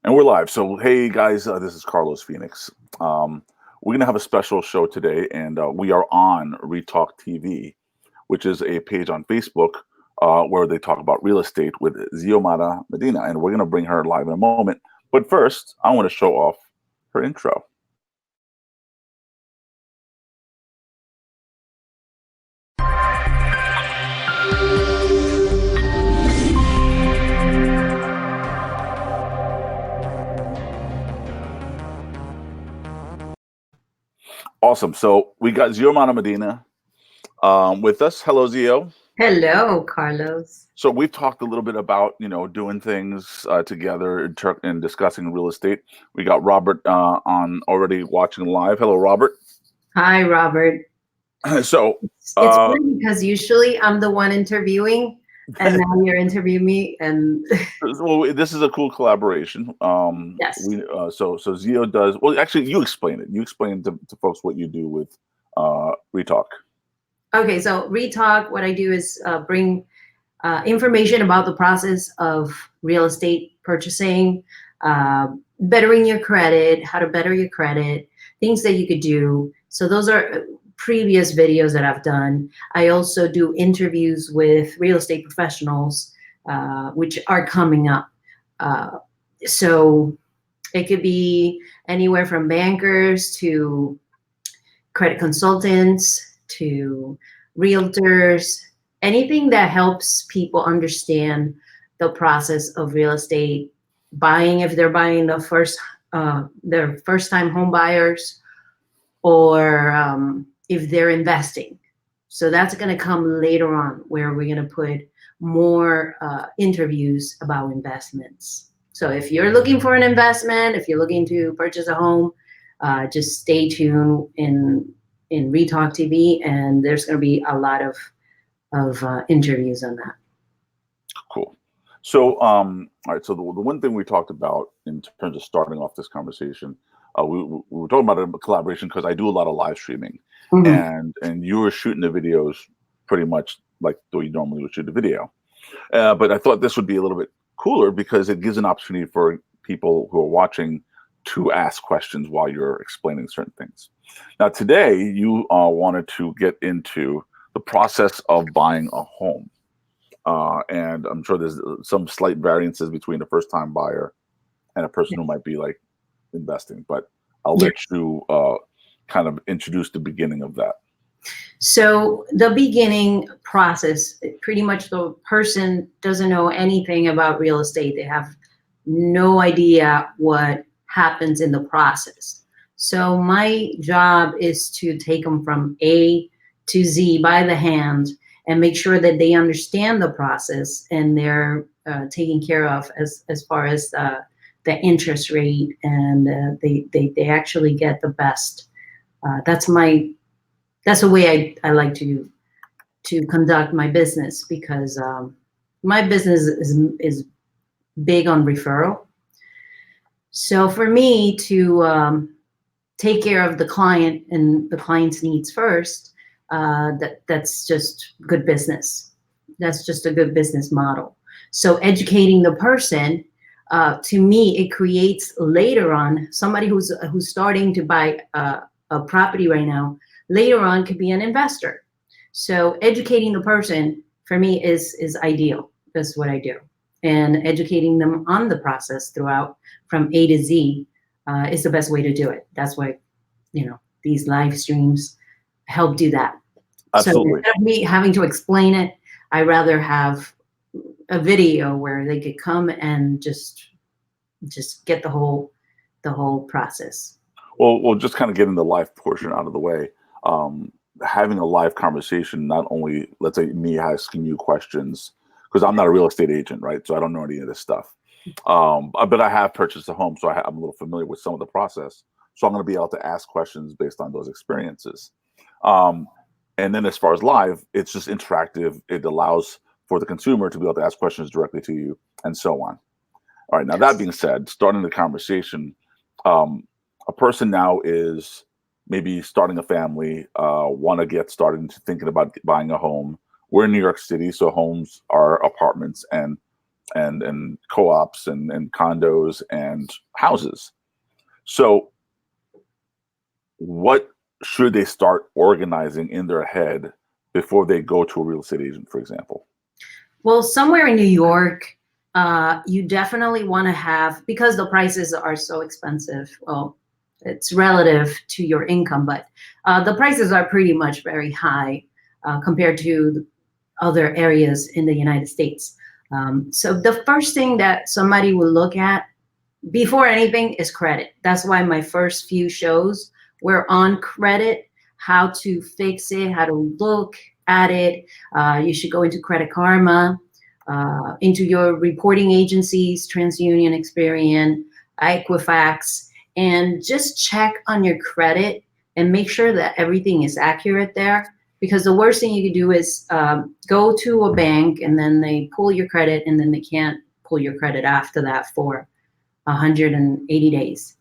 And we're live. So, hey guys, this is Carlos Phoenix. We're going to have a special show today, and we are on Retalk TV, which is a page on Facebook where they talk about real estate with Xiomara Medina. And we're going to bring her live in a moment. But first, I want to show off her intro. Awesome. So we got Xiomara Medina with us. Hello, Zio. Hello, Carlos. So we've talked a little bit about doing things together and discussing real estate. We got Robert on already watching live. Hello, Robert. Hi, Robert. So It's funny because usually I'm the one interviewing, and now you're interviewing me. And well, this is a cool collaboration. yes. So Zio does well. Actually, you explain it. You explain to folks what you do with Retalk. Okay, so ReTalk, what I do is bring information about the process of real estate purchasing, bettering your credit, how to better your credit, things that you could do. So those are previous videos that I've done. I also do interviews with real estate professionals, which are coming up. So it could be anywhere from bankers to credit consultants to realtors, anything that helps people understand the process of real estate buying, if they're buying their first time home buyers, or if they're investing. So that's going to come later on, where we're going to put more interviews about investments. So if you're looking for an investment, if you're looking to purchase a home, just stay tuned in ReTalk TV, and there's going to be a lot of interviews on that. Cool. So, all right. So the one thing we talked about in terms of starting off this conversation, we were talking about a collaboration because I do a lot of live streaming, and you were shooting the videos pretty much like the way you normally would shoot a video. But I thought this would be a little bit cooler because it gives an opportunity for people who are watching to ask questions while you're explaining certain things. Now, today you wanted to get into the process of buying a home. And I'm sure there's some slight variances between a first-time buyer and a person who might be like investing, but I'll let you kind of introduce the beginning of that. So the beginning process, pretty much the person doesn't know anything about real estate. They have no idea what happens in the process. So my job is to take them from A to Z by the hand and make sure that they understand the process and they're taken care of as far as the interest rate, and they actually get the best. That's the way I like to conduct my business, because my business is big on referral. So for me to take care of the client and the client's needs first, that's just good business. That's just a good business model. So educating the person, to me, it creates later on somebody who's starting to buy a property right now. Later on, could be an investor. So educating the person for me is ideal. That's what I do, and educating them on the process throughout from A to Z is the best way to do it. That's why these live streams help do that. Absolutely. So instead of me having to explain it, I rather have a video where they could come and just get the whole process. Well, we'll just kind of getting the live portion out of the way. Having a live conversation, not only, let's say, me asking you questions, because I'm not a real estate agent, right? So I don't know any of this stuff. But I have purchased a home, so I'm a little familiar with some of the process. So I'm going to be able to ask questions based on those experiences. And then as far as live, it's just interactive. It allows for the consumer to be able to ask questions directly to you, and so on. All right. Now, that being said, starting the conversation, a person now is maybe starting a family, want to get started into thinking about buying a home. We're in New York City, so homes are apartments, and and co-ops and condos and houses. So what should they start organizing in their head before they go to a real estate agent, for example? Well, somewhere in New York, you definitely want to have, because the prices are so expensive. Well, it's relative to your income, but the prices are pretty much very high compared to other areas in the United States. So the first thing that somebody will look at before anything is credit. That's why my first few shows were on credit, how to fix it, how to look at it. You should go into Credit Karma, into your reporting agencies, TransUnion, Experian, Equifax, and just check on your credit and make sure that everything is accurate there. Because the worst thing you could do is go to a bank and then they pull your credit and then they can't pull your credit after that for 180 days.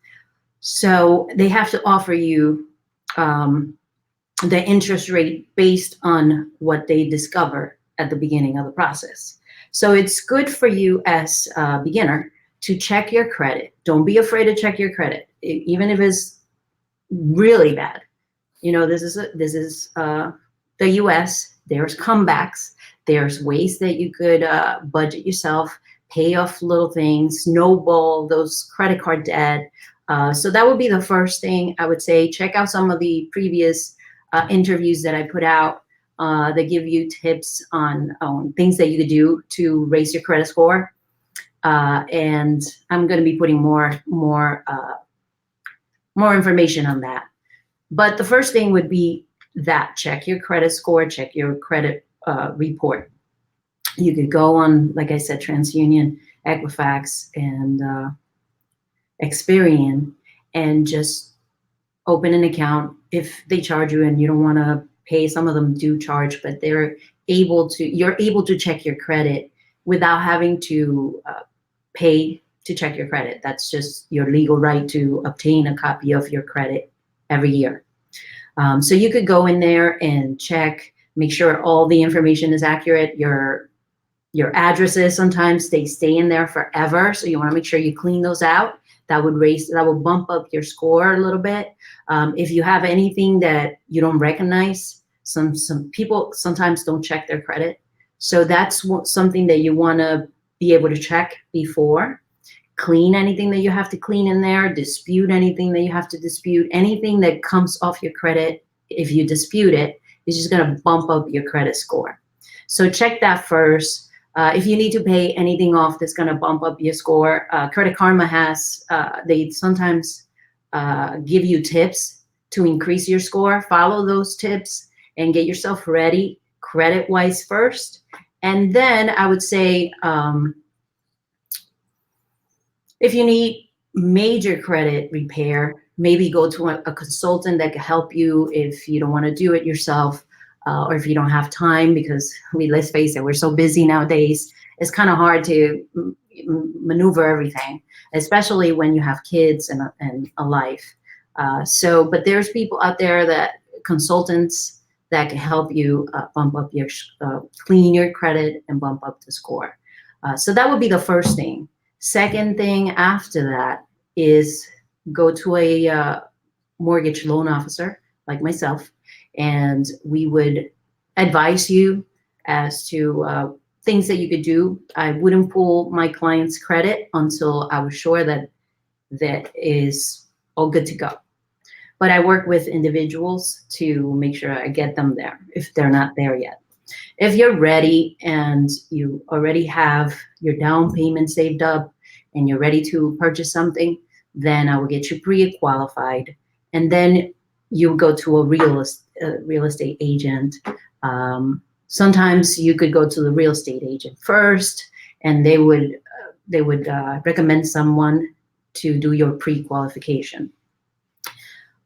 So they have to offer you the interest rate based on what they discover at the beginning of the process. So it's good for you as a beginner to check your credit. Don't be afraid to check your credit, even if it's really bad. You know, this is the US. There's comebacks. There's ways that you could budget yourself, pay off little things, snowball those credit card debt. So that would be the first thing I would say. Check out some of the previous interviews that I put out that give you tips on things that you could do to raise your credit score. And I'm going to be putting more information on that. But the first thing would be that check your credit score, check your credit report. You could go on, like I said, TransUnion, Equifax, and Experian, and just open an account. If they charge you and you don't want to pay, some of them do charge, but you're able to check your credit without having to pay to check your credit. That's just your legal right to obtain a copy of your credit every year. So you could go in there and check, make sure all the information is accurate. Your addresses, sometimes they stay in there forever, so you want to make sure you clean those out. That will bump up your score a little bit. If you have anything that you don't recognize, some people sometimes don't check their credit. So that's something that you want to be able to check before. Clean anything that you have to clean in there, dispute anything that you have to dispute. Anything that comes off your credit, if you dispute it, it's just going to bump up your credit score. So check that first. If you need to pay anything off that's going to bump up your score, Credit Karma has, they sometimes give you tips to increase your score. Follow those tips and get yourself ready credit-wise first. And then I would say, if you need major credit repair, maybe go to a consultant that can help you if you don't want to do it yourself. Or if you don't have time, because let's face it, we're so busy nowadays. It's kind of hard to maneuver everything, especially when you have kids and a life. But there's people out there, consultants that can help you bump up your, clean your credit and bump up the score. So that would be the first thing. Second thing after that is go to a mortgage loan officer like myself, and we would advise you as to things that you could do. I wouldn't pull my client's credit until I was sure that is all good to go. But I work with individuals to make sure I get them there if they're not there yet. If you're ready and you already have your down payment saved up and you're ready to purchase something, then I will get you pre-qualified, and then you go to a real estate agent. Sometimes you could go to the real estate agent first, and they would recommend someone to do your pre-qualification.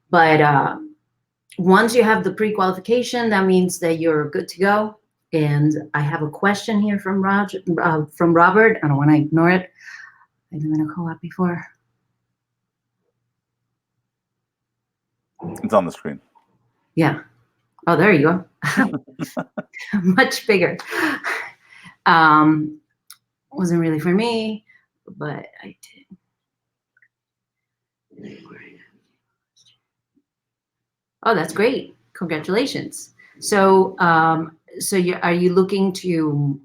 But once you have the pre-qualification, that means that you're good to go. And I have a question here from Robert. I don't want to ignore it. I didn't want to call up before. It's on the screen. Yeah. Oh, there you go. Much bigger. wasn't really for me, but I did. Oh, that's great. Congratulations. So, are you looking to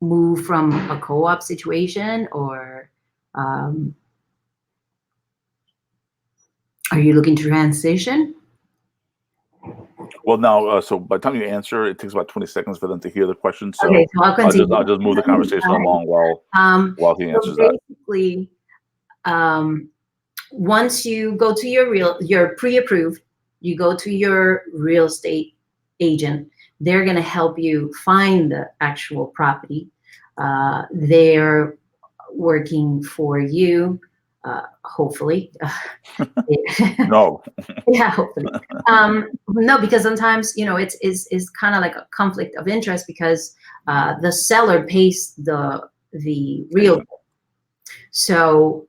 move from a co-op situation, or are you looking to transition? Well, now, so by the time you answer, it takes about 20 seconds for them to hear the question. So, Okay, so I'll continue. I'll just move the conversation along while he answers that. Basically, once you go to your pre-approved, you go to your real estate agent. They're going to help you find the actual property. They're working for you, hopefully. No. Yeah, hopefully. No, because sometimes, it's kind of like a conflict of interest, because the seller pays the realtor. So,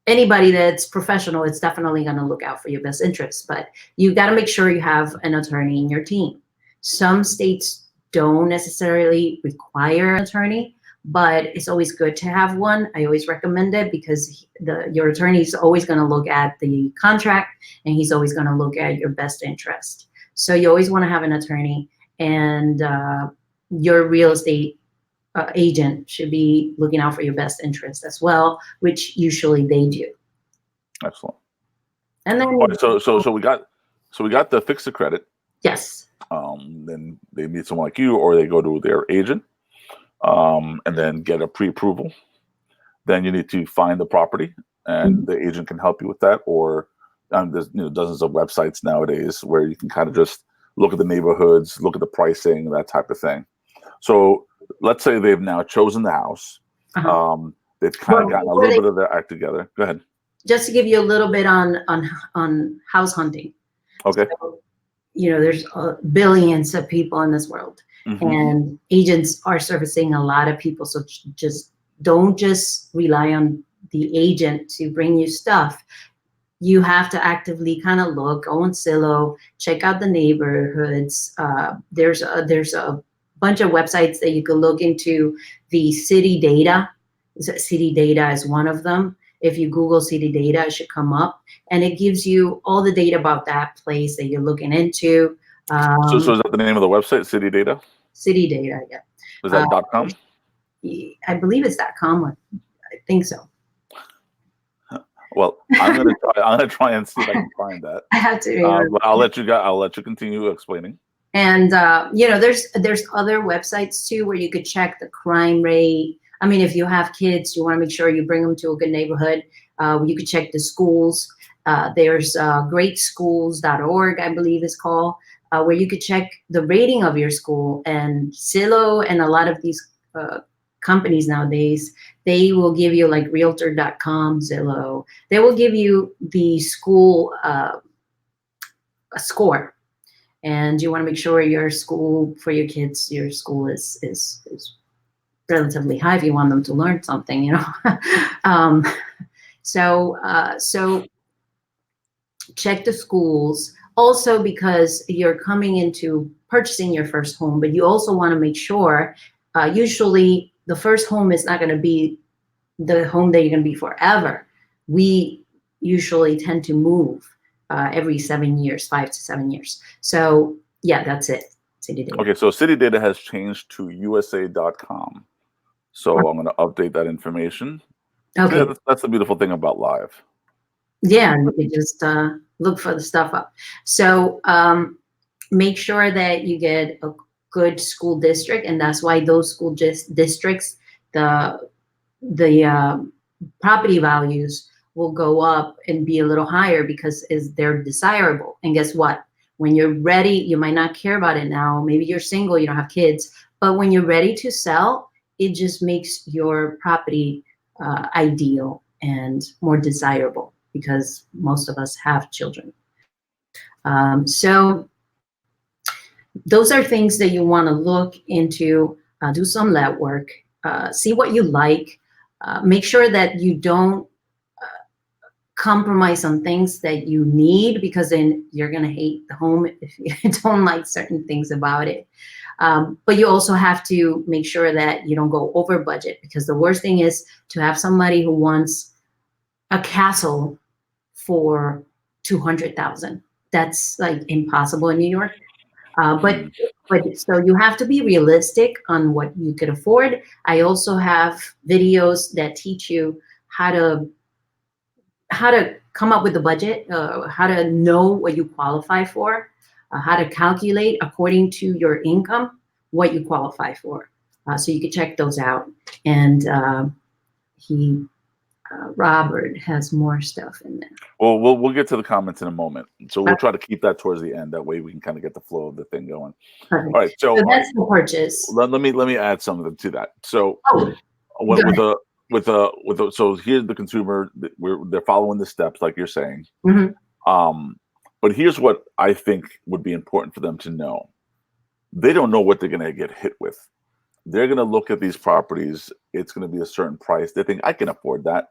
anybody that's professional, it's definitely going to look out for your best interests, but you got to make sure you have an attorney in your team. Some states don't necessarily require an attorney, but it's always good to have one. I always recommend it, because your attorney is always going to look at the contract, and he's always going to look at your best interest. So you always want to have an attorney, and your real estate agent should be looking out for your best interest as well, which usually they do. Excellent. And then, so we got the fix the credit. Yes. Then they meet someone like you, or they go to their agent, and then get a pre-approval. Then you need to find the property, and the agent can help you with that. Or there's dozens of websites nowadays where you can kind of just look at the neighborhoods, look at the pricing, that type of thing. So let's say they've now chosen the house. They've kind of gotten a little bit of their act together. Go ahead. Just to give you a little bit on house hunting. Okay. So, there's billions of people in this world, and agents are servicing a lot of people. So don't just rely on the agent to bring you stuff. You have to actively kind of look, go on Zillow, check out the neighborhoods. There's a bunch of websites that you can look into. The city data. City data is one of them. If you Google city data, it should come up, and it gives you all the data about that place that you're looking into. So is that the name of the website, City Data? City Data, yeah. Is that .com? I believe it's .com. I think so. Well, I'm gonna try and see if I can find that. I have to. But I'll let you continue explaining. And there's other websites too where you could check the crime rate. I mean, if you have kids, you want to make sure you bring them to a good neighborhood. You could check the schools. There's greatschools.org, I believe it's called, where you could check the rating of your school. And Zillow and a lot of these companies nowadays, they will give you, like Realtor.com, Zillow. They will give you the school a score. And you want to make sure your school, for your kids, your school is relatively high if you want them to learn something, So check the schools. Also, because you're coming into purchasing your first home, but you also want to make sure, usually the first home is not going to be the home that you're going to be forever. We usually tend to move every 7 years, 5 to 7 years. So yeah, that's it. City Data. Okay, so City Data has changed to USA.com. So I'm going to update that information. Okay. Yeah, that's the beautiful thing about live. Yeah, you can just look for the stuff up. So make sure that you get a good school district, and that's why those school districts, the property values will go up and be a little higher because they're desirable. And guess what? When you're ready, you might not care about it now. Maybe you're single, you don't have kids, but when you're ready to sell, it just makes your property ideal and more desirable, because most of us have children. So those are things that you want to look into, do some legwork, see what you like, make sure that you don't compromise on things that you need, because then you're gonna hate the home if you don't like certain things about it. But you also have to make sure that you don't go over budget, because the worst thing is to have somebody who wants a castle for 200,000. That's like impossible in New York. But so you have to be realistic on what you could afford. I also have videos that teach you how to come up with the budget, how to know what you qualify for, how to calculate according to your income what you qualify for. So you can check those out. And Robert has more stuff in there. Well, we'll get to the comments in a moment. So we'll try to keep that towards the end. That way we can kind of get the flow of the thing going. Perfect. All right. So that's the purchase. Let me add something to that. So so here's the consumer. They're following the steps like you're saying. But here's what I think would be important for them to know. They don't know what they're going to get hit with. They're going to look at these properties. It's going to be a certain price. They think I can afford that.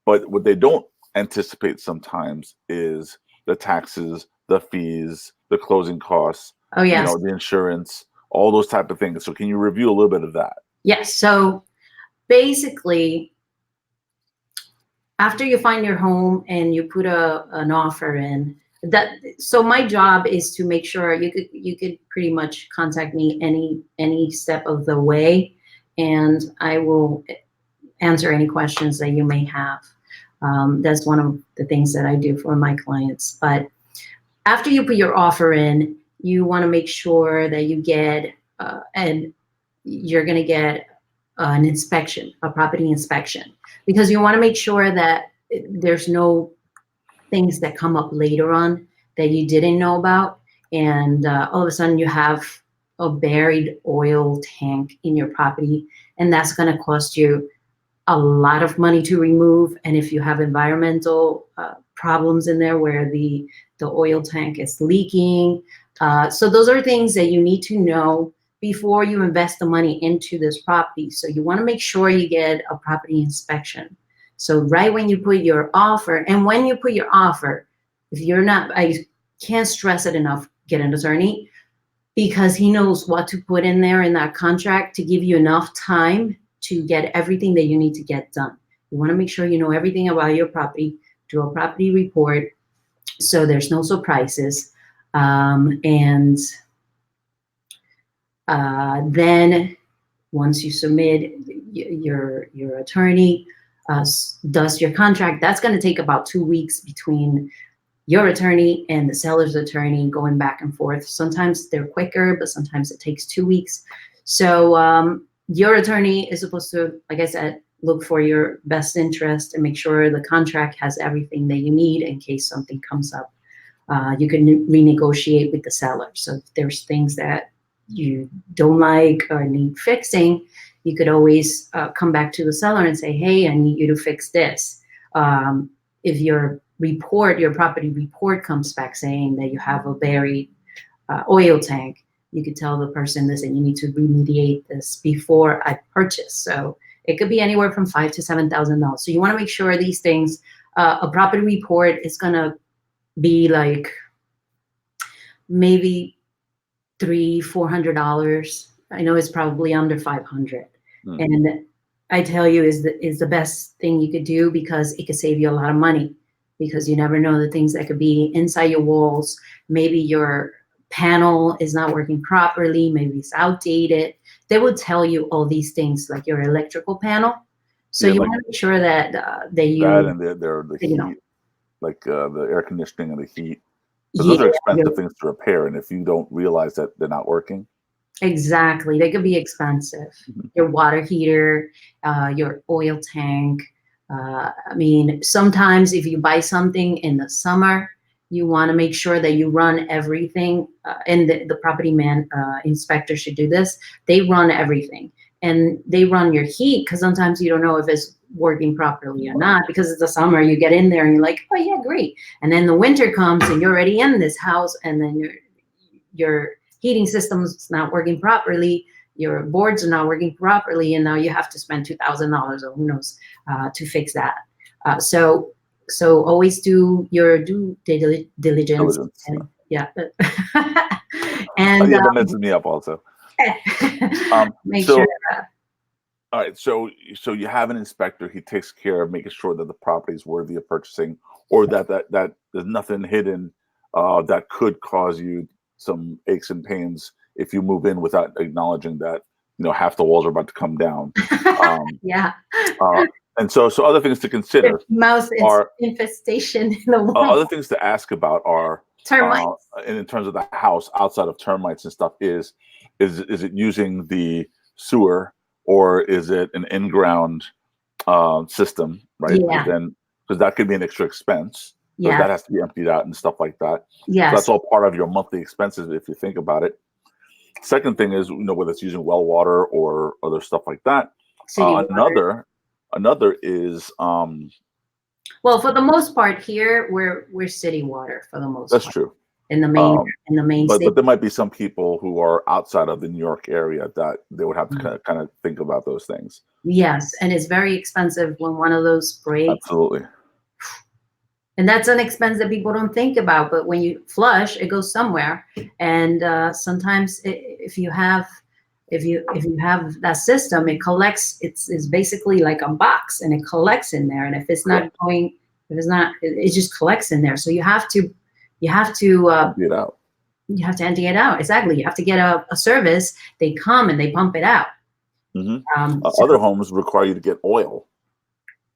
But what they don't anticipate sometimes is the taxes, the fees, the closing costs, the insurance, all those type of things. So can you review a little bit of that? Yes. So basically, after you find your home and you put an offer in, so my job is to make sure you could pretty much contact me any step of the way, and I will answer any questions that you may have. That's one of the things that I do for my clients. But after you put your offer in, you want to make sure that you get, and you're going to get an inspection, a property inspection, because you want to make sure that there's no things that come up later on that you didn't know about. And all of a sudden you have a buried oil tank in your property, and that's going to cost you a lot of money to remove. And if you have environmental problems in there where the oil tank is leaking, so those are things that you need to know before you invest the money into this property. So you want to make sure you get a property inspection. So right when you put your offer, and when you put your offer, if you're not, I can't stress it enough, get an attorney, because he knows what to put in there in that contract to give you enough time to get everything that you need to get done. You want to make sure you know everything about your property, do a property report, so there's no surprises. And then once you submit, your attorney does your contract. That's going to take about 2 weeks between your attorney and the seller's attorney going back and forth. Sometimes they're quicker, but sometimes it takes 2 weeks. So your attorney is supposed to, like I said, look for your best interest and make sure the contract has everything that you need in case something comes up. You can renegotiate with the seller. So if there's things that you don't like or need fixing, you could always come back to the seller and say, hey, I need you to fix this. If your property report comes back saying that you have a buried oil tank, you could tell the person, listen, you need to remediate this before I purchase. So it could be anywhere from $5,000 to $7,000. So you want to make sure these things, a property report is going to be like maybe $300-400. I know it's probably under 500. And I tell you, is the best thing you could do, because it could save you a lot of money, because you never know the things that could be inside your walls. Maybe your panel is not working properly, maybe it's outdated. They will tell you all these things, like your electrical panel. So you want to make sure that you and the heat, like the air conditioning and the heat. So those are expensive things to repair, and if you don't realize that they're not working. Exactly, they could be expensive. Your water heater, your oil tank. I mean, sometimes if you buy something in the summer, you want to make sure that you run everything, and the property inspector should do this. They run everything, and they run your heat, because sometimes you don't know if it's working properly or not, because it's the summer. You get in there and you're like, oh yeah, great. And then the winter comes and you're already in this house, and then your heating system's not working properly, your boards are not working properly, and now you have to spend $2,000 or who knows to fix that. So So always do your due diligence, Diligence. and yeah, and Yeah, that messes me up also. make sure. So, all right. So you have an inspector. He takes care of making sure that the property is worthy of purchasing, or that there's nothing hidden that could cause you some aches and pains if you move in without acknowledging that half the walls are about to come down. Um, Yeah, uh, and so other things to the consider mouse are infestation in the wall. other things to ask about are uh, Termites. in terms of the house outside of termites and stuff is it using the sewer, or is it an in-ground system, right? Yeah, Because that could be an extra expense because yeah, that has to be emptied out and stuff like that. So that's yes. all part of your monthly expenses if you think about it. Second thing is whether it's using well water or other stuff like that. City water. Another is Well, for the most part here, we're city water for the most that's part true. in the main Um, state. but there might be some people who are outside of the New York area that they would have to kind of think about those things. Yes, and it's very expensive when one of those breaks. Absolutely. And that's an expense that people don't think about. But when you flush, it goes somewhere. And sometimes if you have that system, it collects. It's basically like a box, and it collects in there. And if it's not going, if it's not, it just collects in there. So you have to Empty it out. you have to empty it out. Exactly. You have to get a service. They come and they pump it out. Other homes require you to get oil,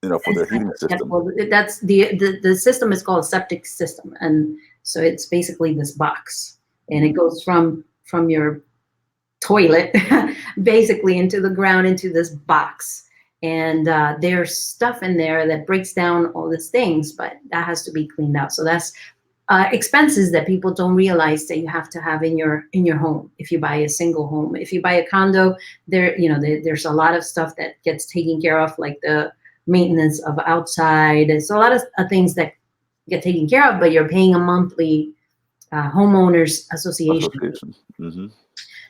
for their heating system. Well, that's the system is called a septic system, and so it's basically this box, and it goes from your toilet basically into the ground into this box, and there's stuff in there that breaks down all these things, but that has to be cleaned out. So that's expenses that people don't realize that you have to have in your home if you buy a single home. If you buy a condo, there's a lot of stuff that gets taken care of, like the maintenance of outside. There's a lot of things that get taken care of, but you're paying a monthly homeowners association. Mm-hmm.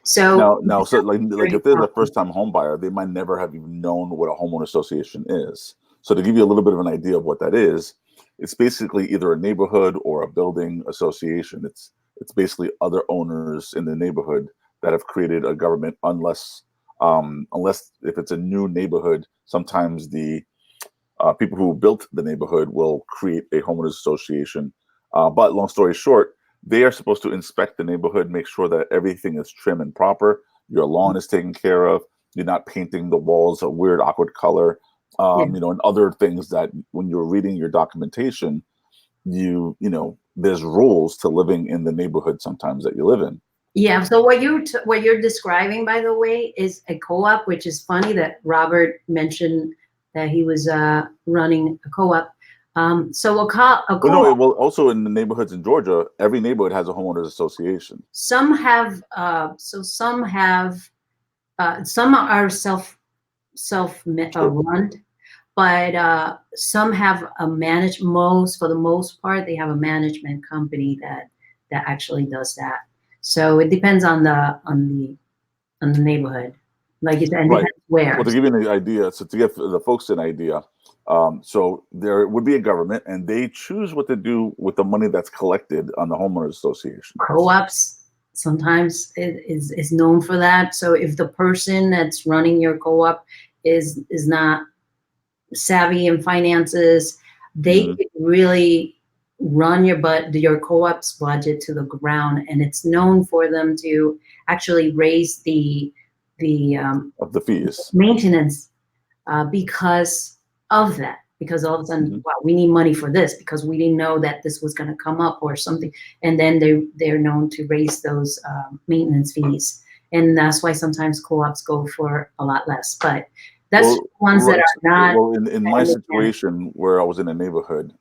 So So like if they're a first-time home buyer, they might never have even known what a homeowner association is. So to give you a little bit of an idea of what that is, it's basically either a neighborhood or a building association. It's basically other owners in the neighborhood that have created a government, unless if it's a new neighborhood, sometimes the people who built the neighborhood will create a homeowners association. But long story short, they are supposed to inspect the neighborhood, make sure that everything is trim and proper, your lawn is taken care of, you're not painting the walls a weird, awkward color, and other things that when you're reading your documentation, there's rules to living in the neighborhood sometimes that you live in. Yeah. So what you're describing, by the way, is a co-op, which is funny that Robert mentioned that he was running a co-op. So a co-op. Well, also in the neighborhoods in Georgia, every neighborhood has a homeowners association. Some have. Some are self-run, but some have a for the most part, they have a management company that actually does that. So it depends on the neighborhood, like it depends where. Well, to give you an idea, so to give the folks an idea, so there would be a government, and they choose what to do with the money that's collected on the homeowners association. Co-ops sometimes is known for that. So if the person that's running your co-op is not savvy in finances, they could really run your co-op's budget to the ground, and it's known for them to actually raise the of the fees maintenance because of that. Because all of a sudden, wow, we need money for this because we didn't know that this was going to come up or something, and then they're known to raise those maintenance fees, and that's why sometimes co-ops go for a lot less. But that's ones that are not. Well, in my situation where I was in a neighborhood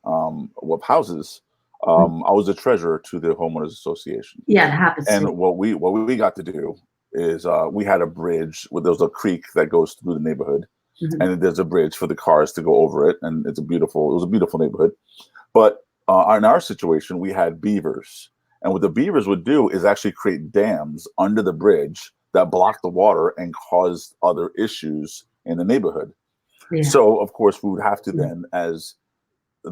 with houses, I was a treasurer to the homeowners association. Yeah, it happens. And what we got to do is we had a bridge where there was a creek that goes through the neighborhood, and there's a bridge for the cars to go over it, and it was a beautiful neighborhood. But in our situation, we had beavers, and what the beavers would do is actually create dams under the bridge that block the water and cause other issues in the neighborhood. So of course we would have to then, as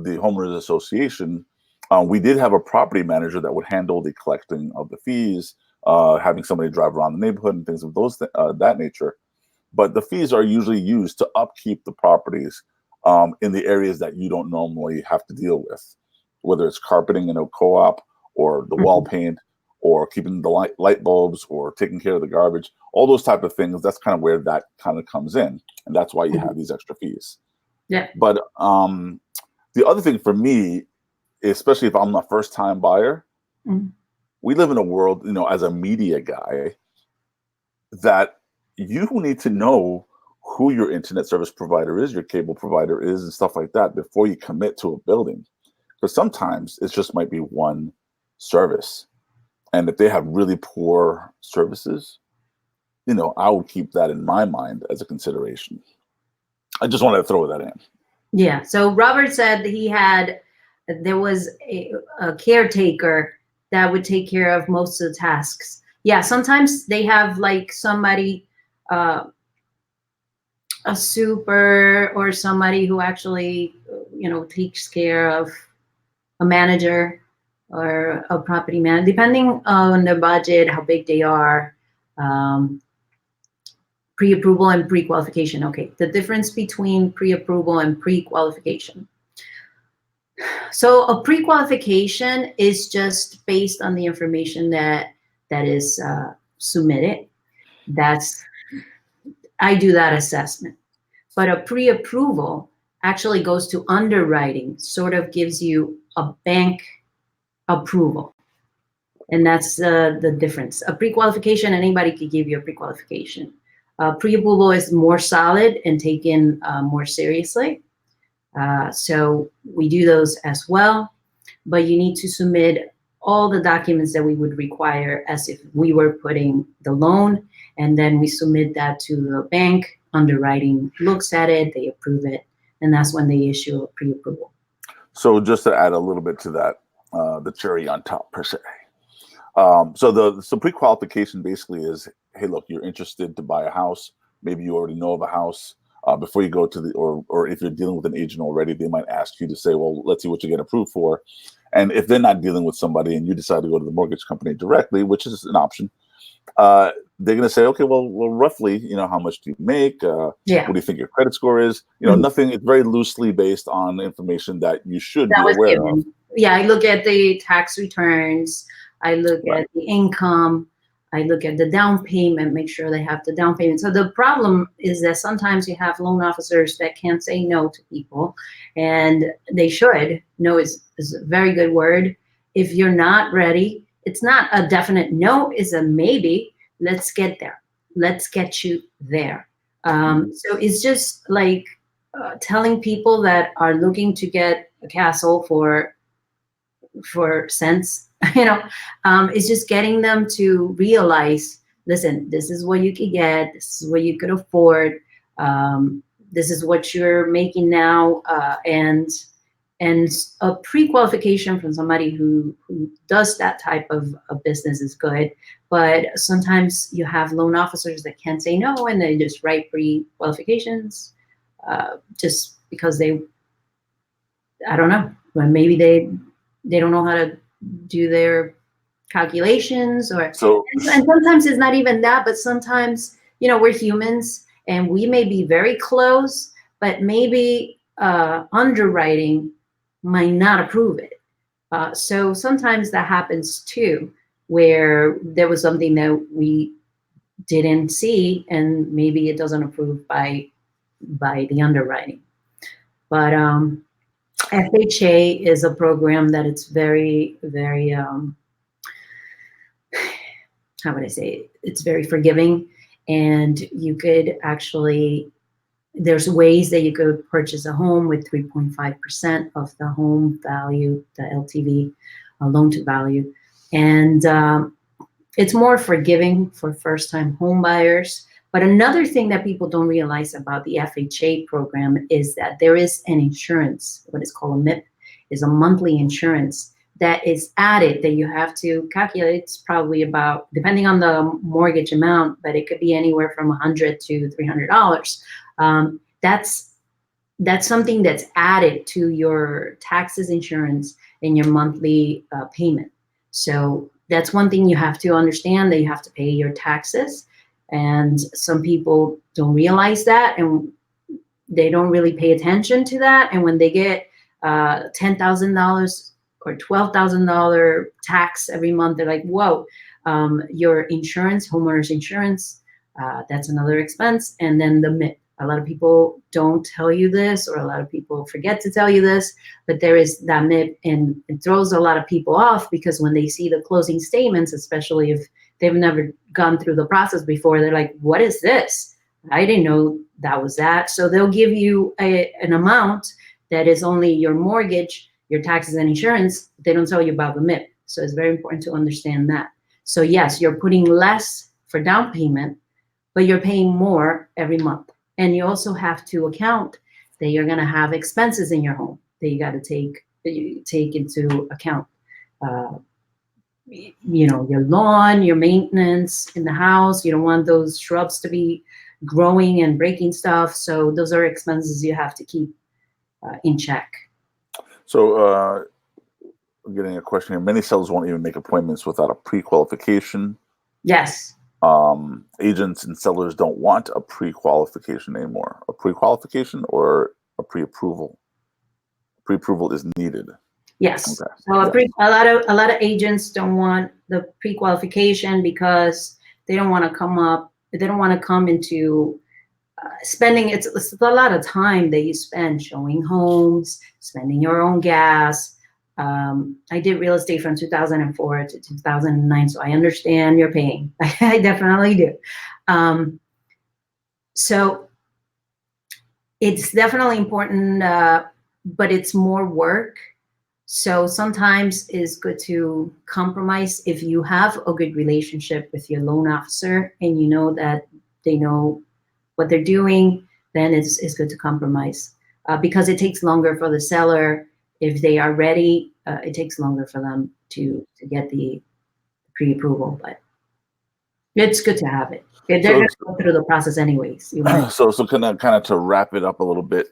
the homeowners association, we did have a property manager that would handle the collecting of the fees, having somebody drive around the neighborhood and things of that nature. But the fees are usually used to upkeep the properties in the areas that you don't normally have to deal with, whether it's carpeting in a co-op, or the wall paint, or keeping the light bulbs, or taking care of the garbage, all those type of things. That's kind of where that kind of comes in, and that's why you have these extra fees. Yeah. But the other thing for me, especially if I'm a first-time buyer, we live in a world, you know, as a media guy, that you need to know who your internet service provider is, your cable provider is, and stuff like that before you commit to a building. Because sometimes it just might be one service. And if they have really poor services, you know, I would keep that in my mind as a consideration. I just wanted to throw that in. Yeah. So Robert said there was a caretaker that would take care of most of the tasks. Yeah. Sometimes they have like somebody, a super, or somebody who actually, you know, takes care of a manager or a property manager, depending on the budget, how big they are. Pre-approval and pre-qualification. Okay, the difference between pre-approval and pre-qualification. So a pre-qualification is just based on the information that is submitted. I do that assessment. But a pre-approval actually goes to underwriting, sort of gives you a bank approval. And that's the difference. A pre-qualification, anybody could give you a pre-qualification. Pre-approval is more solid and taken more seriously. So we do those as well, but you need to submit all the documents that we would require as if we were putting the loan, and then we submit that to the bank. Underwriting looks at it, they approve it, and that's when they issue a pre-approval. So just to add a little bit to that, the cherry on top per se. So pre-qualification basically is, hey, look, you're interested to buy a house. Maybe you already know of a house. Before you go to or if you're dealing with an agent already, they might ask you to say, well, let's see what you get approved for. And if they're not dealing with somebody and you decide to go to the mortgage company directly, which is an option, they're going to say, okay, well, roughly, you know, how much do you make? What do you think your credit score is? You know, nothing. It's very loosely based on information that you should be aware of. Yeah, I look at the tax returns. I look at the income. I look at the down payment, make sure they have the down payment. So the problem is that sometimes you have loan officers that can't say no to people, and they should. No is a very good word. If you're not ready, it's not a definite no, it's a maybe. Let's get there. Let's get you there. So it's just like telling people that are looking to get a castle for cents, you know, it's just getting them to realize, listen, this is what you could get, this is what you could afford, this is what you're making now, and a pre-qualification from somebody who does that type of business is good. But sometimes you have loan officers that can't say no, and they just write pre-qualifications just because I don't know, but maybe they don't know how to do their calculations, or and sometimes it's not even that, but sometimes, you know, we're humans and we may be very close, but maybe underwriting might not approve it. So sometimes that happens too, where there was something that we didn't see and maybe it doesn't approve by the underwriting. But FHA is a program that it's very, very, how would I say it? It's very forgiving, and you could actually, there's ways that you could purchase a home with 3.5% of the home value, the LTV, loan to value. And it's more forgiving for first-time home buyers. But another thing that people don't realize about the FHA program is that there is an insurance, what is called a MIP, is a monthly insurance that is added that you have to calculate. It's probably about, depending on the mortgage amount, but it could be anywhere from $100 to $300. That's that's something that's added to your taxes, insurance, and your monthly payment. So that's one thing you have to understand, that you have to pay your taxes. And some people don't realize that, and they don't really pay attention to that. And when they get $10,000 or $12,000 tax every month, they're like, whoa, your insurance, homeowner's insurance, that's another expense. And then the MIP. A lot of people don't tell you this, or a lot of people forget to tell you this, but there is that MIP, and it throws a lot of people off, because when they see the closing statements, especially if they've never gone through the process before, they're like, what is this? I didn't know that was that. So they'll give you an amount that is only your mortgage, your taxes, and insurance. They don't tell you about the MIP. So it's very important to understand that. So yes, you're putting less for down payment, but you're paying more every month. And you also have to account that you're going to have expenses in your home that you got to take into account. You know, your lawn, your maintenance in the house. You don't want those shrubs to be growing and breaking stuff. So those are expenses you have to keep in check. So I'm getting a question here. Many sellers won't even make appointments without a pre-qualification. Yes. Agents and sellers don't want a pre-qualification anymore. A pre-qualification or a pre-approval? Pre-approval is needed. Yes. Okay. So a lot of agents don't want the pre-qualification because they don't want to come into spending. It's a lot of time that you spend showing homes, spending your own gas. I did real estate from 2004 to 2009, so I understand your pain. I definitely do. So it's definitely important, but it's more work. So sometimes it's good to compromise. If you have a good relationship with your loan officer and you know that they know what they're doing, then it's good to compromise, because it takes longer for the seller. If they are ready, it takes longer for them to get the pre-approval, but it's good to have it. They're going to go through the process anyways. So kind of to wrap it up a little bit.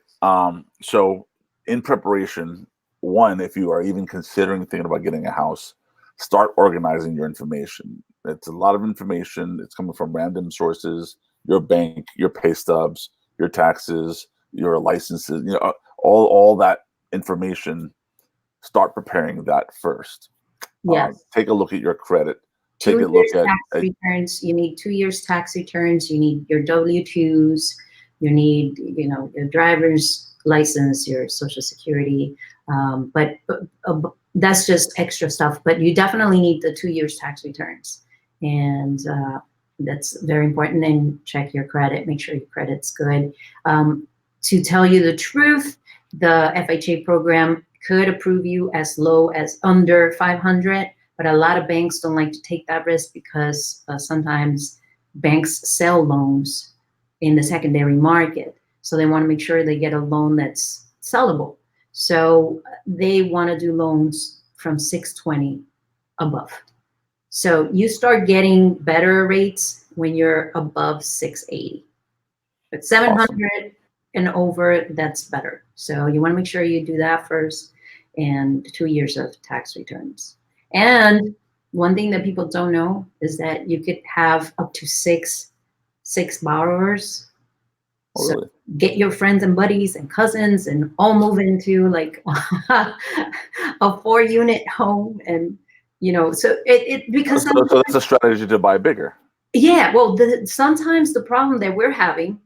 So in preparation, one, if you are even considering thinking about getting a house, start organizing your information. It's a lot of information. It's coming from random sources: your bank, your pay stubs, your taxes, your licenses. You know, all that information. Start preparing that first. Yes. Take a look at your credit. Take 2 a look years at tax returns. You need 2 years tax returns. You need your W-2s. You need, your driver's license, your social security. But that's just extra stuff. But you definitely need the 2 years tax returns, and that's very important. And check your credit. Make sure your credit's good. To tell you the truth, the FHA program could approve you as low as under 500, but a lot of banks don't like to take that risk because sometimes banks sell loans in the secondary market. So they want to make sure they get a loan that's sellable. So they want to do loans from 620 above. So you start getting better rates when you're above 680. But 700 awesome. And over, that's better. So you want to make sure you do that first, and 2 years of tax returns. And one thing that people don't know is that you could have up to six borrowers. Oh, really? So get your friends and buddies and cousins and all move into like a 4-unit home, and so it because so that's a strategy to buy bigger. Yeah, well, sometimes the problem that we're having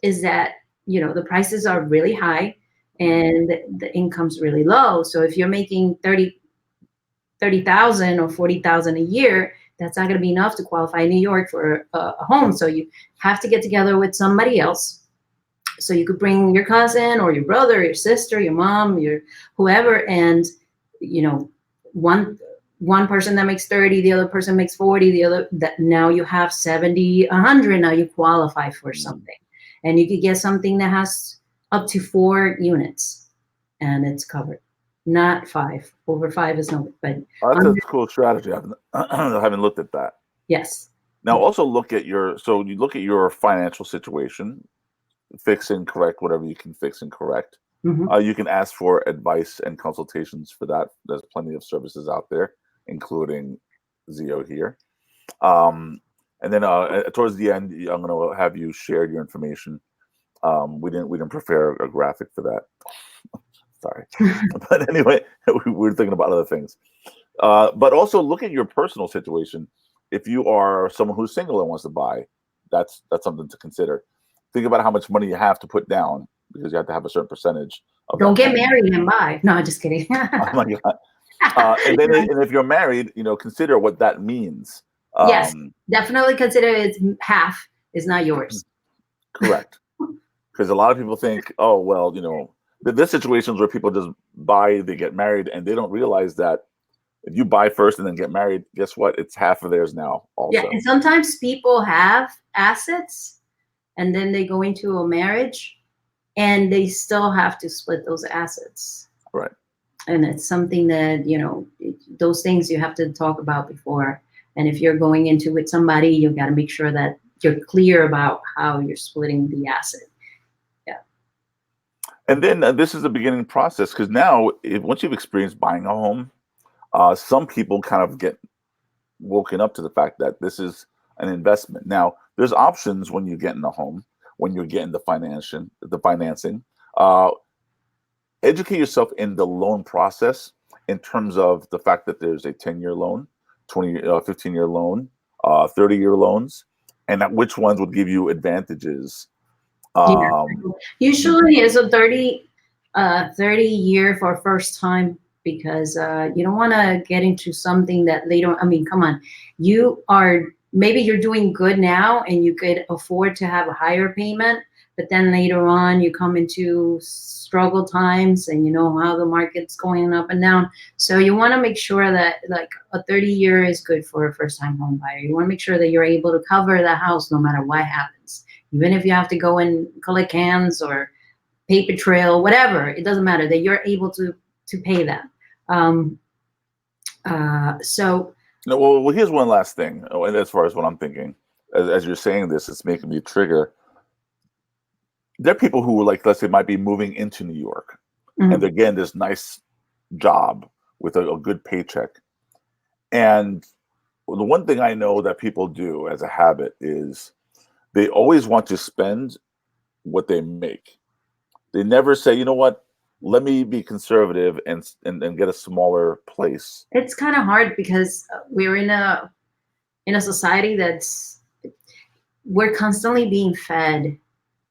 is that the prices are really high and the income's really low. So if you're making 30,000 or 40,000 a year, that's not going to be enough to qualify in New York for a home. So you have to get together with somebody else. So you could bring your cousin or your brother, your sister, your mom, your whoever, and one person that makes 30, the other person makes 40, the other, that now you have 70, 100. Now you qualify for something, and you could get something that has up to 4 units, and it's covered. Not 5. Over 5 is no. But that's a cool strategy. I haven't looked at that. Yes. Now also look at your financial situation. fix and correct whatever you can fix and correct. Mhm. You can ask for advice and consultations for that. There's plenty of services out there, including Zio here. And then towards the end, I'm going to have you share your information. We didn't prepare a graphic for that. Sorry, but anyway, we were thinking about other things. But also look at your personal situation. If you are someone who's single and wants to buy, that's something to consider. Think about how much money you have to put down, because you have to have a certain percentage of Don't that get home. married and buy. No, just kidding. Oh my God. And then and if you're married, consider what that means. Yes, definitely consider it's half is not yours. Correct. Because a lot of people think, oh, well, there's situations where people just buy, they get married, and they don't realize that if you buy first and then get married, guess what? It's half of theirs now also. Yeah, and sometimes people have assets and then they go into a marriage and they still have to split those assets. Right. And it's something that, those things you have to talk about before. And if you're going into with somebody, you've got to make sure that you're clear about how you're splitting the asset. Yeah. And then this is the beginning process, because now once you've experienced buying a home, some people kind of get woken up to the fact that this is an investment. Now, there's options when you get in a home, when you're getting the financing. Educate yourself in the loan process in terms of the fact that there's a 10-year loan, 15-year loan, 30-year loans, and that which ones would give you advantages. Usually it's a 30 year for first time, because you don't want to get into something that later, come on, maybe you're doing good now and you could afford to have a higher payment, but then later on you come into struggle times and you know how the market's going up and down. So you want to make sure that like a 30 year is good for a first time home buyer. You want to make sure that you're able to cover the house no matter what happens. Even if you have to go and collect cans or paper trail, whatever, it doesn't matter, that you're able to pay that. Well, here's one last thing. And as far as what I'm thinking, as you're saying this, it's making me trigger. There are people who, like, let's say, might be moving into New York, and they're getting this nice job with a good paycheck. And the one thing I know that people do as a habit is they always want to spend what they make. They never say, you know what, let me be conservative and get a smaller place. It's kind of hard because we're in a society we're constantly being fed,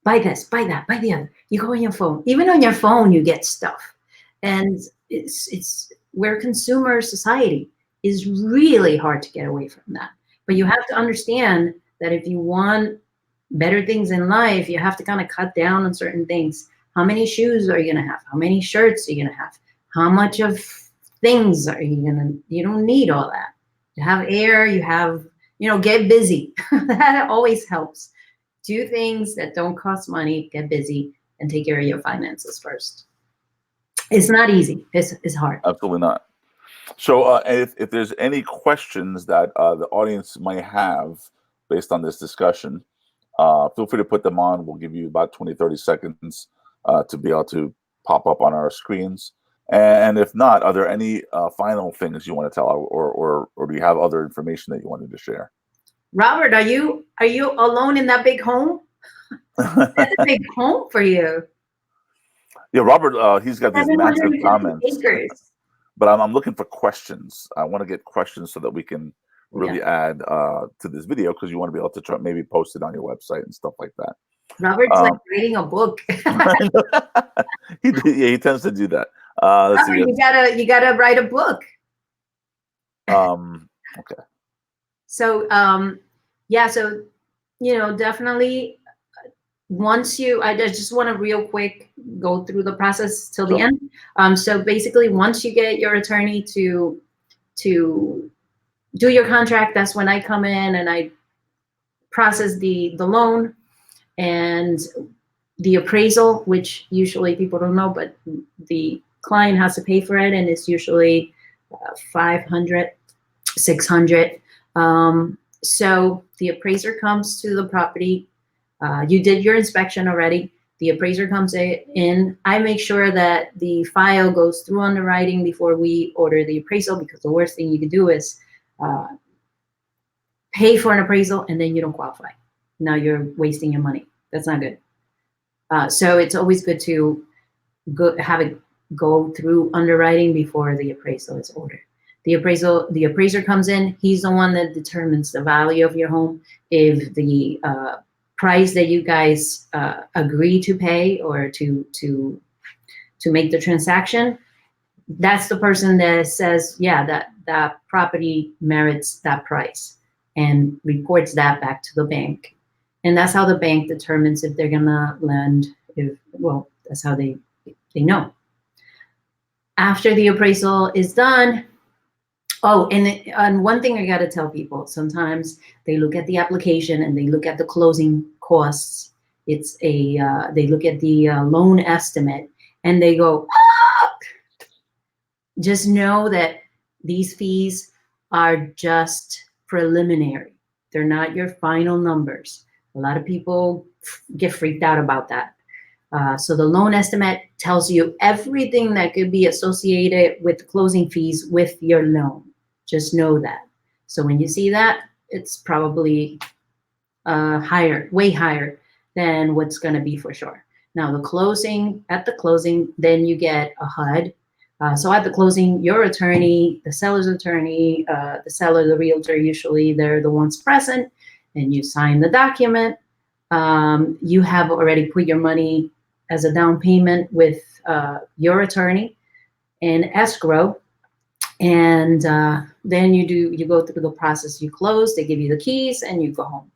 buy this, buy that, buy the other. You go on your phone. Even on your phone, you get stuff. And we're consumer society. Is really hard to get away from that. But you have to understand that if you want better things in life, you have to kind of cut down on certain things. How many shoes are you going to have? How many shirts are you going to have? How much of things are you going to, you don't need all that. You have air, you have, get busy. That always helps. Do things that don't cost money, get busy, and take care of your finances first. It's not easy. It's hard. Absolutely not. So if there's any questions that the audience might have based on this discussion, feel free to put them on. We'll give you about 20, 30 seconds to be able to pop up on our screens. And if not, are there any final things you want to tell, or do you have other information that you wanted to share? Robert, are you alone in that big home? That's a big home for you. Yeah, Robert, he's got these massive comments. Acres. But I'm looking for questions. I want to get questions so that we can really add to this video, because you want to be able to try, maybe post it on your website and stuff like that. Robert's like reading a book. He tends to do that. Let's see. You gotta write a book. Okay. So so definitely once I just want to real quick go through the process till the end. So basically, once you get your attorney to do your contract, that's when I come in and I process the loan and the appraisal, which usually people don't know, but the client has to pay for it, and it's usually $500, $600. So the appraiser comes to the property. You did your inspection already. The appraiser comes in. I make sure that the file goes through underwriting before we order the appraisal, because the worst thing you can do is pay for an appraisal and then you don't qualify. Now you're wasting your money. That's not good. So it's always good to have it go through underwriting before the appraisal is ordered. The appraiser comes in. He's the one that determines the value of your home. If the price that you guys agree to pay or to make the transaction, that's the person that says, yeah, that property merits that price, and reports that back to the bank. And that's how the bank determines if they're gonna lend. Well, that's how they know. After the appraisal is done, and one thing I gotta tell people, sometimes they look at the application and they look at the closing costs. It's they look at the loan estimate and they go, ah! Just know that these fees are just preliminary. They're not your final numbers. A lot of people get freaked out about that. So the loan estimate tells you everything that could be associated with closing fees with your loan. Just know that. So when you see that, it's probably higher, way higher than what's going to be for sure. Now at the closing, then you get a HUD. So at the closing, your attorney, the seller's attorney, the seller, the realtor, usually they're the ones present, and you sign the document. You have already put your money as a down payment with your attorney in escrow. And then you go through the process, you close, they give you the keys, and you go home.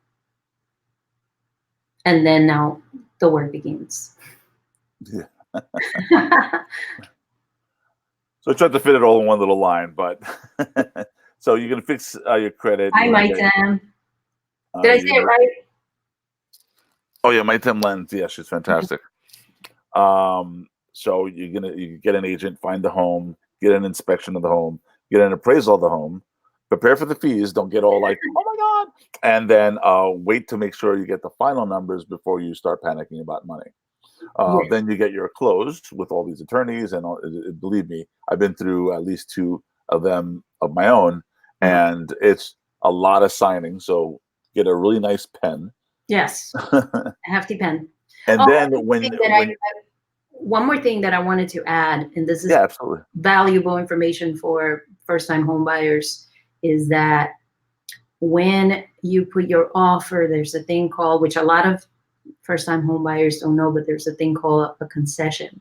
And then now the work begins. Yeah. So I tried to fit it all in one little line, but so you're gonna fix your credit. Hi, Maitem. Did I say it right? Oh yeah, Maitem Lens. Yeah, she's fantastic. So you get an agent, find the home, get an inspection of the home, get an appraisal of the home, prepare for the fees. Don't get all like, oh my God, and then wait to make sure you get the final numbers before you start panicking about money. Yes. Then you get your close with all these attorneys, and believe me, I've been through at least 2 of them of my own, and it's a lot of signing. So get a really nice pen. Yes, a hefty pen. And then one more thing that I wanted to add, and this is absolutely valuable information for first-time home buyers, is that when you put your offer, there's a thing called, which a lot of first-time home buyers don't know, but there's a thing called a concession.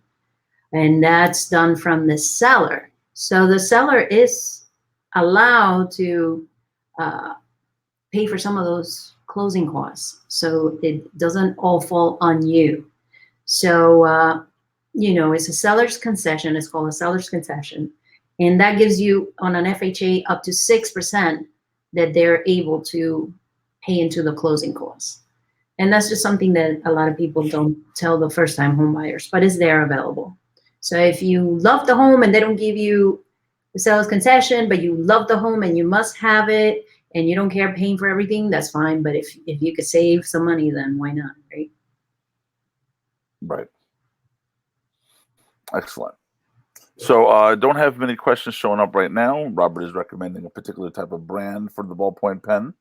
And that's done from the seller. So the seller is allowed to pay for some of those closing costs. So it doesn't all fall on you. So, it's a seller's concession. It's called a seller's concession. And that gives you, on an FHA, up to 6% that they're able to pay into the closing costs. And that's just something that a lot of people don't tell the first-time home buyers, but it's there available. So if you love the home and they don't give you the seller's concession, but you love the home and you must have it, and you don't care paying for everything, that's fine. But if you could save some money, then why not, right? Right. Excellent. So I don't have many questions showing up right now. Robert is recommending a particular type of brand for the ballpoint pen.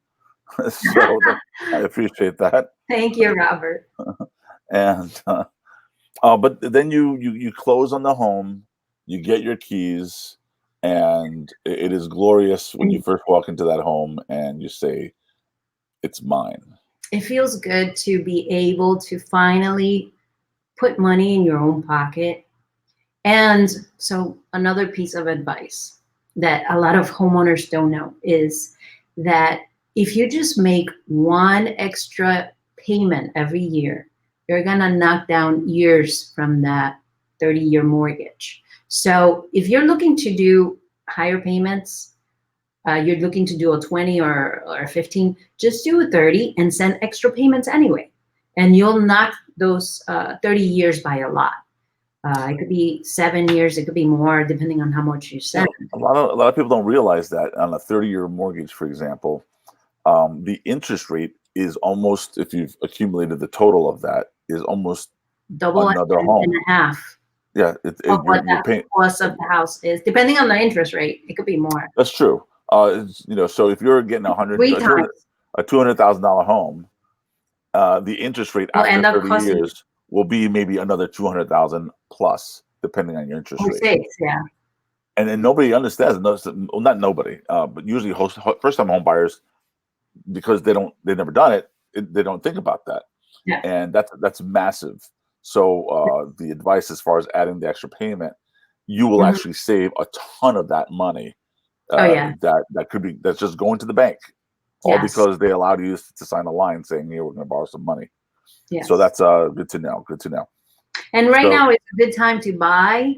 So I appreciate that. Thank you, Robert. And but then you close on the home, you get your keys, and it is glorious when you first walk into that home and you say, it's mine. It feels good to be able to finally put money in your own pocket. And so another piece of advice that a lot of homeowners don't know is that if you just make one extra payment every year, you're gonna knock down years from that 30-year mortgage. So if you're looking to do higher payments, you're looking to do a 20 or 15, just do a 30 and send extra payments anyway. And you'll knock those 30 years by a lot. It could be 7 years, it could be more, depending on how much you send. A lot of people don't realize that on a 30-year mortgage, for example, the interest rate is almost, if you've accumulated the total of that, is almost double another and home. a half Yeah, of what you're that paying. cost of the house is, depending on the interest rate. It could be more. That's true. So if you're getting Three times. a $200,000 home, the interest rate Will after end up 30 costing years will be maybe another 200,000 plus, depending on your interest or rate. 6, yeah. And then nobody understands. Well, not nobody, but usually first-time home buyers, because they've never done it, they don't think about that. Yeah. And that's massive. So the advice as far as adding the extra payment, you will actually save a ton of that money. Oh, yeah. That's just going to the bank, all Yes. because they allowed you to sign a line saying, "Here, we're going to borrow some money." Yes. So that's good to know. Good to know. And right now it's a good time to buy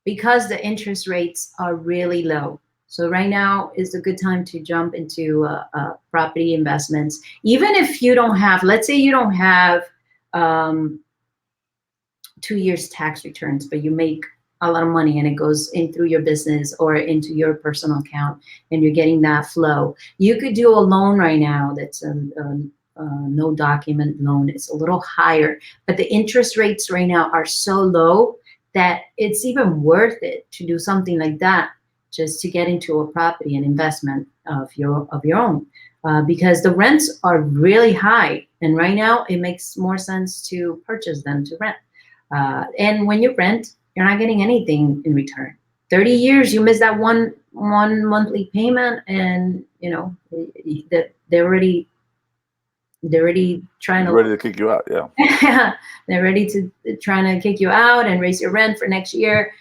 because the interest rates are really low. So right now is a good time to jump into property investments. Even if you don't have, let's say you don't have 2 years tax returns, but you make a lot of money and it goes in through your business or into your personal account and you're getting that flow. You could do a loan right now that's a no document loan. It's a little higher, but the interest rates right now are so low that it's even worth it to do something like that, just to get into a property and investment of your own, because the rents are really high, and right now it makes more sense to purchase than to rent. And when you rent, you're not getting anything in return. 30 years, you miss that one monthly payment, and you know that they're already trying ready to kick you out. Yeah. They're ready to trying to kick you out and raise your rent for next year.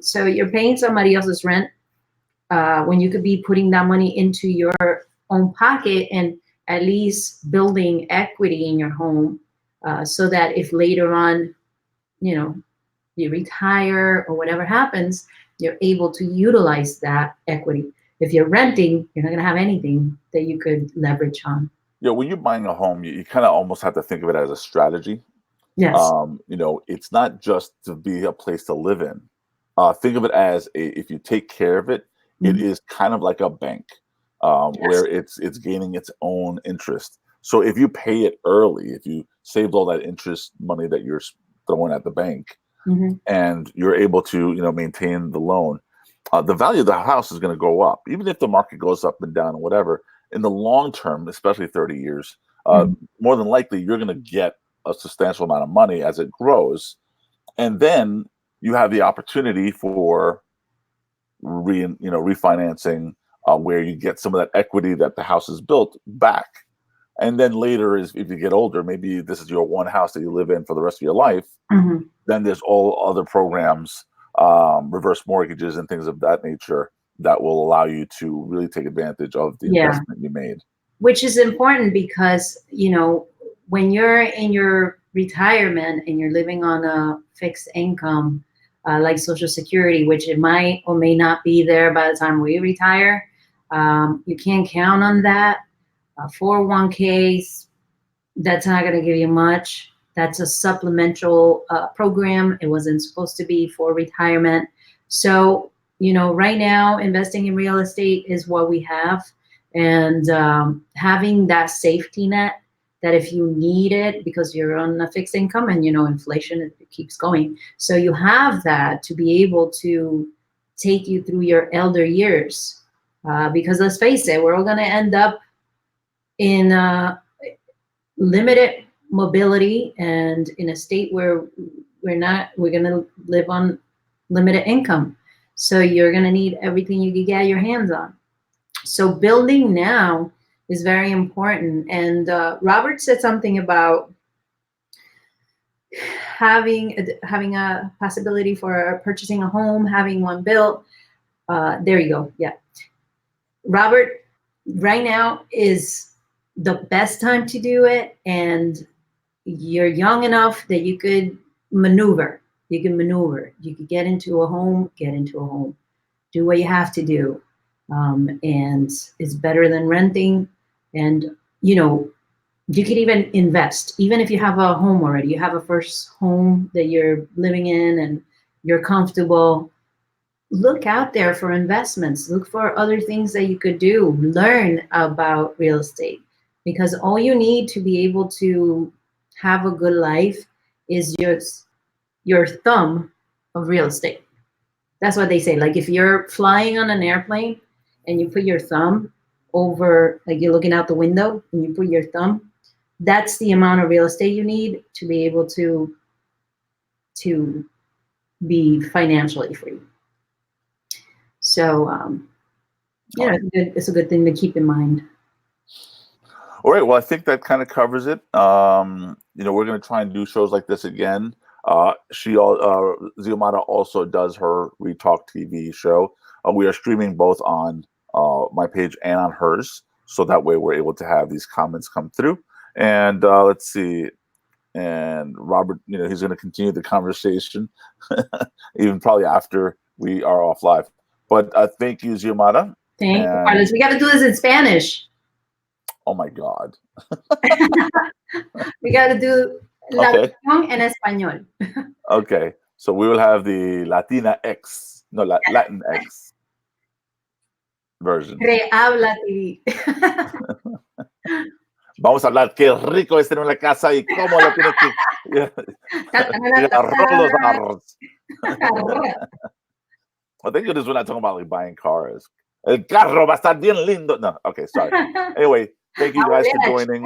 So you're paying somebody else's rent when you could be putting that money into your own pocket and at least building equity in your home, so that if later on, you know, you retire or whatever happens, you're able to utilize that equity. If you're renting, you're not going to have anything that you could leverage on. Yeah, when you're buying a home, you kind of almost have to think of it as a strategy. Yes. It's not just to be a place to live in. Think of it as if you take care of it, it is kind of like a bank, where it's gaining its own interest. So if you pay it early, if you saved all that interest money that you're throwing at the bank, and you're able to maintain the loan, the value of the house is going to go up, even if the market goes up and down or whatever. In the long term, especially 30 years, more than likely you're going to get a substantial amount of money as it grows, and then you have the opportunity for refinancing, where you get some of that equity that the house is built back. And then later, if you get older, maybe this is your one house that you live in for the rest of your life. Then there's all other programs, reverse mortgages and things of that nature, that will allow you to really take advantage of the investment you made. Which is important because, when you're in your retirement and you're living on a fixed income, like Social Security, which it might or may not be there by the time we retire, you can't count on that. 401ks, that's not going to give you much. That's a supplemental program. It wasn't supposed to be for retirement. So, right now, investing in real estate is what we have. And having that safety net, that if you need it because you're on a fixed income and, inflation, it keeps going. So you have that to be able to take you through your elder years. Because let's face it, we're all going to end up in limited mobility and in a state where we're going to live on limited income. So you're going to need everything you can get your hands on. So building now is very important. And Robert said something about having a possibility for purchasing a home, having one built. There you go. Yeah. Robert, right now is the best time to do it. And you're young enough that you could maneuver. You can maneuver. You could get into a home, do what you have to do. And it's better than renting. And, you could even invest. Even if you have a home already, you have a first home that you're living in and you're comfortable, look out there for investments. Look for other things that you could do. Learn about real estate. because all you need to be able to have a good life is just your thumb of real estate. That's what they say. Like if you're flying on an airplane and you put your thumb over, like you're looking out the window and you put your thumb, that's the amount of real estate you need to be able to be financially free. So, it's a good thing to keep in mind. All right. Well, I think that kind of covers it. We're going to try and do shows like this again. Xiomara also does her ReTalk TV show. We are streaming both on my page and on hers, so that way we're able to have these comments come through. And let's see. And Robert, he's going to continue the conversation, even probably after we are off live. But thank you, Xiomara. Thank you, Carlos. We got to do this in Spanish. Oh my God. We got to do okay. Latino en español. Okay. So we will have the Latin X version. Pre-Habla TV. Vamos a hablar qué rico es tener una casa y cómo lo tiene que I think it is when I talk about like buying cars. El carro va a estar bien lindo. No, okay, sorry. Anyway, thank you guys for joining.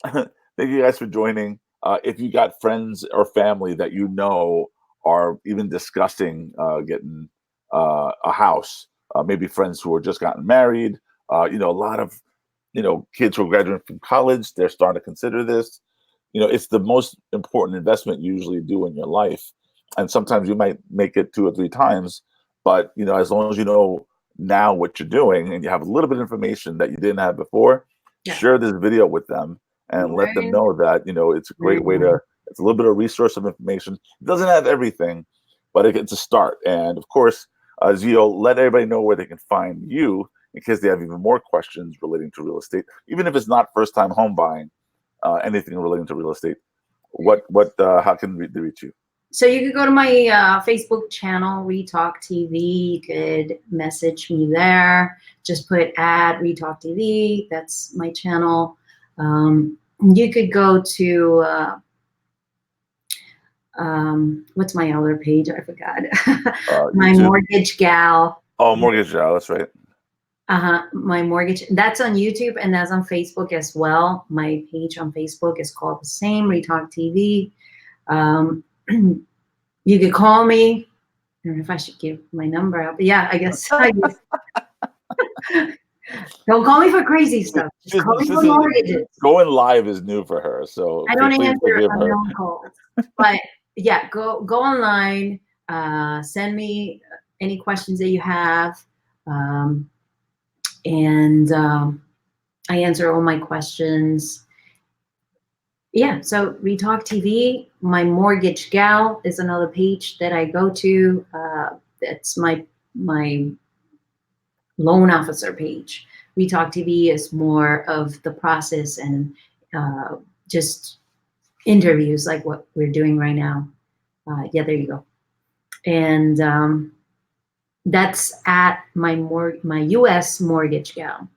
Thank you guys for joining. If you got friends or family that are even discussing getting a house, maybe friends who are just gotten married, a lot of kids who are graduating from college, they're starting to consider this. It's the most important investment you usually do in your life. And sometimes you might make it 2 or 3 times, but as long as you know now what you're doing and you have a little bit of information that you didn't have before, share this video with them and let them know that, it's a great way it's a little bit of resource of information. It doesn't have everything, but it's a start. And of course, Zio, let everybody know where they can find you in case they have even more questions relating to real estate, even if it's not first-time home buying, anything relating to real estate. How can they reach you? So you could go to my Facebook channel, ReTalk TV. You could message me there. Just put @ReTalk TV. That's my channel. You could go to what's my other page? I forgot. My YouTube. Mortgage Gal. Oh, Mortgage Gal. That's right. My mortgage. That's on YouTube and that's on Facebook as well. My page on Facebook is called the same, ReTalk TV. You could call me. I don't know if I should give my number out, but yeah, I guess. Don't call me for crazy stuff. Just call me for mortgages. Going live is new for her, so I don't answer unknown calls. But yeah, go online. Send me any questions that you have, and I answer all my questions. Yeah, so ReTalk TV. My Mortgage Gal is another page that I go to. That's my loan officer page. ReTalk TV is more of the process and just interviews like what we're doing right now. Yeah, there you go. And that's at my US Mortgage Gal.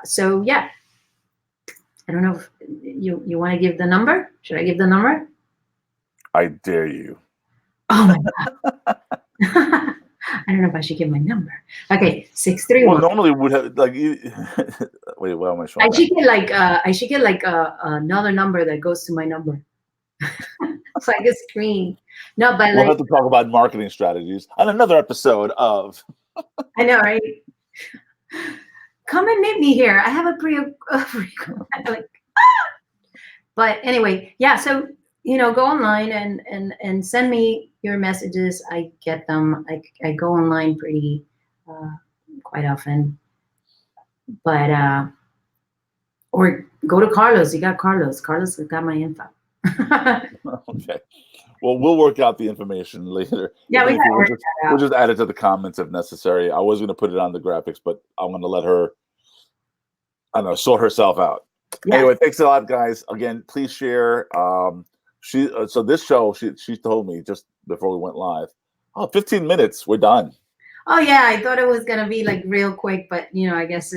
So yeah. I don't know if you want to give the number. Should I give the number? I dare you. Oh my God. I don't know if I should give my number. Okay, 631. Well, normally would have like wait, what am I showing? I should get like another number that goes to my number. It's like a screen. No, but we'll have to talk about marketing strategies on another episode of. I know, right? Come and meet me here. I have a like, but anyway, yeah. So go online and send me your messages. I get them. I go online pretty quite often, but or go to Carlos. You got Carlos. Carlos has got my info. Okay. Well, we'll work out the information later. Yeah, we'll just add it to the comments if necessary. I was going to put it on the graphics, but I'm going to let her, I don't know, sort herself out. Yeah. Anyway, thanks a lot, guys. Again, please share. So this show, she told me just before we went live, 15 minutes, we're done. Oh yeah, I thought it was going to be like real quick, but I guess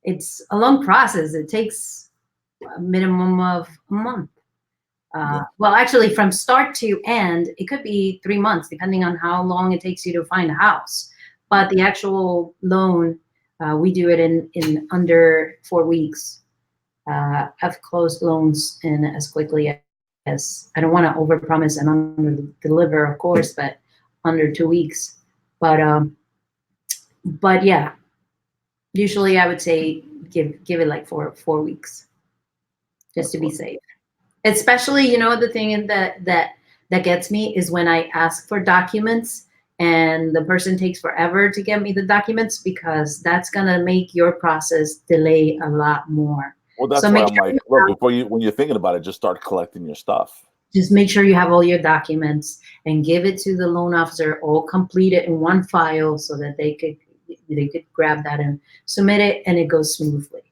it's a long process. It takes a minimum of a month. Well, actually, from start to end, it could be 3 months, depending on how long it takes you to find a house. But the actual loan, we do it in under 4 weeks. I've closed loans in as quickly as, I don't want to overpromise and under-deliver, of course, but under 2 weeks. But yeah, usually I would say give it like 4 weeks, just to be safe. Especially, the thing that gets me is when I ask for documents and the person takes forever to get me the documents, because that's gonna make your process delay a lot more. Well, that's why I'm like, look, when you're thinking about it, just start collecting your stuff. Just make sure you have all your documents and give it to the loan officer, all completed in one file, so that they could grab that and submit it, and it goes smoothly.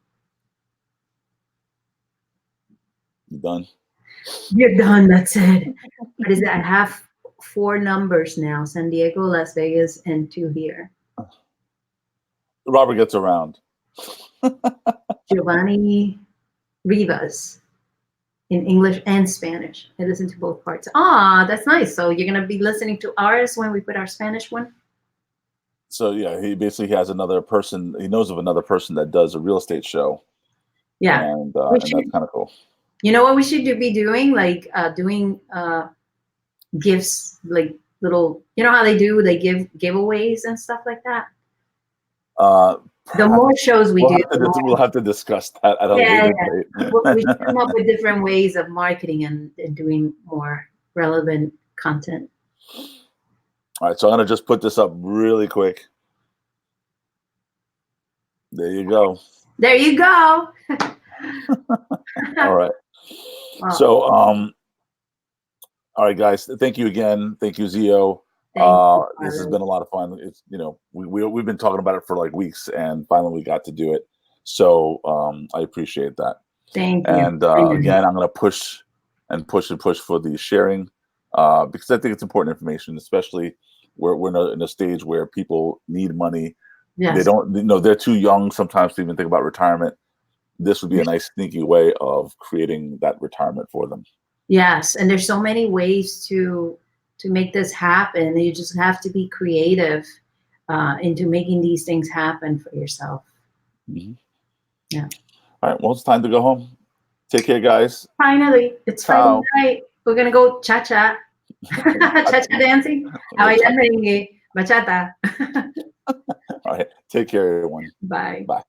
You done? You're done. That's it. What is that? I have 4 numbers now: San Diego, Las Vegas, and 2 here. Robert gets around. Giovanni Rivas, in English and Spanish. I listen to both parts. Ah, that's nice. So you're gonna be listening to ours when we put our Spanish one? So yeah, he basically has another person. He knows of another person that does a real estate show. Yeah, and that's kind of cool. You know what we should be doing? Like doing gifts, like little. You know how they do? They give giveaways and stuff like that. The more shows we do, we'll have to discuss that at a later date. We should come up with different ways of marketing and doing more relevant content. All right, so I'm gonna just put this up really quick. There you go. There you go. All right. Wow. So, all right, guys. Thank you again. Thank you, Zio. This has been a lot of fun. It's we've been talking about it for like weeks, and finally we got to do it. So I appreciate that. Thank you. And again, I'm going to push for the sharing because I think it's important information, especially we're in a stage where people need money. Yes. They don't, they're too young sometimes to even think about retirement. This would be a nice sneaky way of creating that retirement for them. Yes, and there's so many ways to make this happen. You just have to be creative into making these things happen for yourself. Mm-hmm. Yeah. All right. Well, it's time to go home. Take care, guys. Finally, it's Friday night. We're gonna go cha-cha, cha-cha dancing. Bachata. All right. Take care, everyone. Bye. Bye.